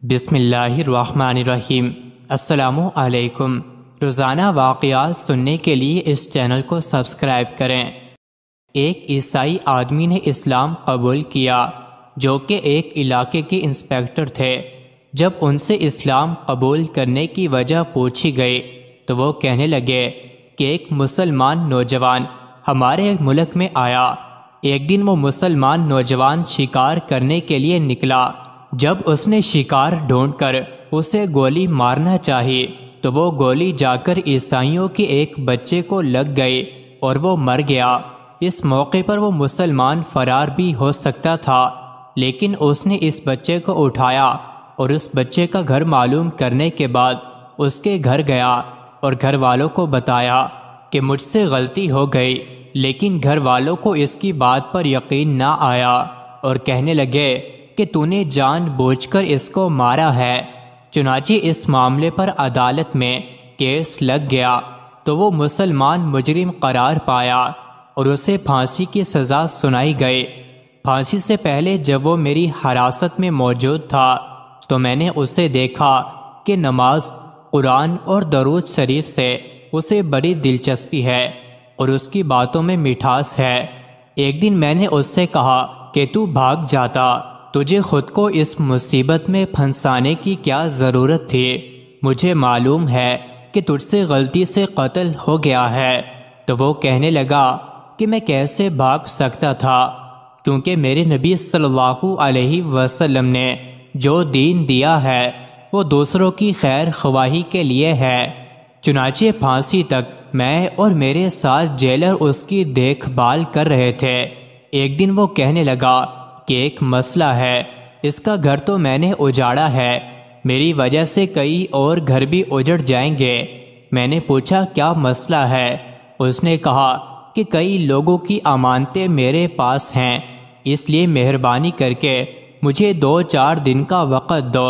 بسم اللہ الرحمن الرحیم۔ السلام علیکم۔ روزانہ واقعات سننے کے لیے اس چینل کو سبسکرائب کریں۔ ایک عیسائی آدمی نے اسلام قبول کیا جو کہ ایک علاقے کے انسپیکٹر تھے۔ جب ان سے اسلام قبول کرنے کی وجہ پوچھی گئی تو وہ کہنے لگے کہ ایک مسلمان نوجوان ہمارے ملک میں آیا۔ ایک دن وہ مسلمان نوجوان شکار کرنے کے لیے نکلا۔ جب اس نے شکار ڈھونڈ کر اسے گولی مارنا چاہی تو وہ گولی جا کر عیسائیوں کے ایک بچے کو لگ گئی اور وہ مر گیا۔ اس موقع پر وہ مسلمان فرار بھی ہو سکتا تھا، لیکن اس نے اس بچے کو اٹھایا اور اس بچے کا گھر معلوم کرنے کے بعد اس کے گھر گیا اور گھر والوں کو بتایا کہ مجھ سے غلطی ہو گئی، لیکن گھر والوں کو اس کی بات پر یقین نہ آیا اور کہنے لگے کہ تو نے جان بوجھ کر اس کو مارا ہے۔ چنانچہ اس معاملے پر عدالت میں کیس لگ گیا تو وہ مسلمان مجرم قرار پایا اور اسے پھانسی کی سزا سنائی گئی۔ پھانسی سے پہلے جب وہ میری حراست میں موجود تھا تو میں نے اسے دیکھا کہ نماز، قرآن اور درود شریف سے اسے بڑی دلچسپی ہے اور اس کی باتوں میں مٹھاس ہے۔ ایک دن میں نے اس سے کہا کہ تو بھاگ جاتا، تجھے خود کو اس مصیبت میں پھنسانے کی کیا ضرورت تھی؟ مجھے معلوم ہے کہ تجھ سے غلطی سے قتل ہو گیا ہے۔ تو وہ کہنے لگا کہ میں کیسے بھاگ سکتا تھا، کیونکہ میرے نبی صلی اللہ علیہ وسلم نے جو دین دیا ہے وہ دوسروں کی خیر خواہی کے لیے ہے۔ چنانچہ پھانسی تک میں اور میرے ساتھ جیلر اس کی دیکھ بھال کر رہے تھے۔ ایک دن وہ کہنے لگا کہ ایک مسئلہ ہے، اس کا گھر تو میں نے اجاڑا ہے، میری وجہ سے کئی اور گھر بھی اجڑ جائیں گے۔ میں نے پوچھا کیا مسئلہ ہے؟ اس نے کہا کہ کئی لوگوں کی امانتیں میرے پاس ہیں، اس لیے مہربانی کر کے مجھے 2-4 دن کا وقت دو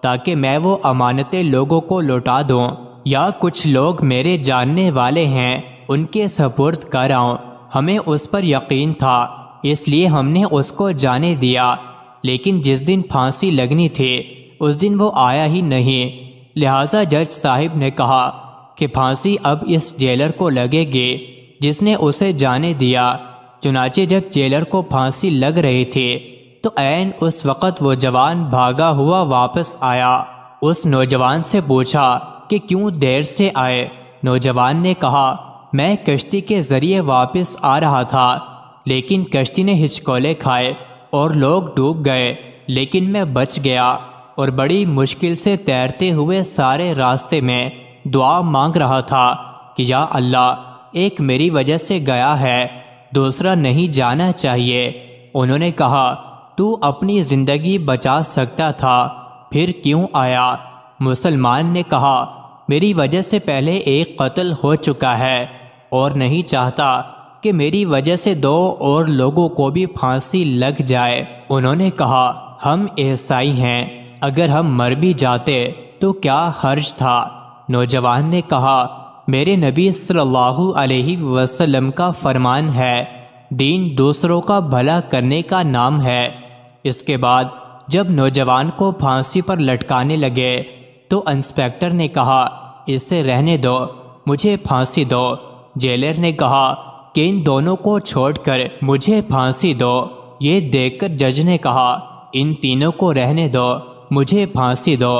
تاکہ میں وہ امانتیں لوگوں کو لوٹا دوں، یا کچھ لوگ میرے جاننے والے ہیں ان کے سپرد کر آؤں۔ ہمیں اس پر یقین تھا، اس لیے ہم نے اس کو جانے دیا، لیکن جس دن پھانسی لگنی تھی اس دن وہ آیا ہی نہیں۔ لہٰذا جج صاحب نے کہا کہ پھانسی اب اس جیلر کو لگے گی جس نے اسے جانے دیا۔ چنانچہ جب جیلر کو پھانسی لگ رہی تھی تو عین اس وقت وہ جوان بھاگا ہوا واپس آیا۔ اس نوجوان سے پوچھا کہ کیوں دیر سے آئے؟ نوجوان نے کہا میں کشتی کے ذریعے واپس آ رہا تھا، لیکن کشتی نے ہچکولے کھائے اور لوگ ڈوب گئے، لیکن میں بچ گیا اور بڑی مشکل سے تیرتے ہوئے سارے راستے میں دعا مانگ رہا تھا کہ یا اللہ، ایک میری وجہ سے گیا ہے، دوسرا نہیں جانا چاہیے۔ انہوں نے کہا تو اپنی زندگی بچا سکتا تھا، پھر کیوں آیا؟ مسلمان نے کہا میری وجہ سے پہلے ایک قتل ہو چکا ہے اور نہیں چاہتا کہ میری وجہ سے 2 اور لوگوں کو بھی پھانسی لگ جائے۔ انہوں نے کہا ہم عیسائی ہیں، اگر ہم مر بھی جاتے تو کیا حرج تھا؟ نوجوان نے کہا میرے نبی صلی اللہ علیہ وسلم کا فرمان ہے، دین دوسروں کا بھلا کرنے کا نام ہے۔ اس کے بعد جب نوجوان کو پھانسی پر لٹکانے لگے تو انسپیکٹر نے کہا اسے رہنے دو، مجھے پھانسی دو۔ جیلر نے کہا کہ ان دونوں کو چھوڑ کر مجھے پھانسی دو۔ یہ دیکھ کر جج نے کہا ان تینوں کو رہنے دو، مجھے پھانسی دو۔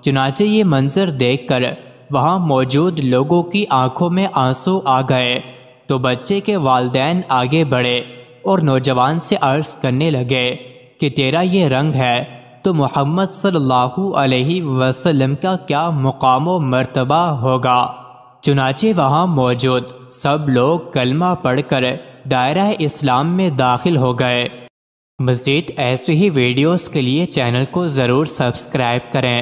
چنانچہ یہ منظر دیکھ کر وہاں موجود لوگوں کی آنکھوں میں آنسو آ گئے تو بچے کے والدین آگے بڑھے اور نوجوان سے عرض کرنے لگے کہ تیرا یہ رنگ ہے تو محمد صلی اللہ علیہ وسلم کا کیا مقام و مرتبہ ہوگا؟ چنانچہ وہاں موجود سب لوگ کلمہ پڑھ کر دائرہ اسلام میں داخل ہو گئے۔ مزید ایسے ہی ویڈیوز کے لیے چینل کو ضرور سبسکرائب کریں۔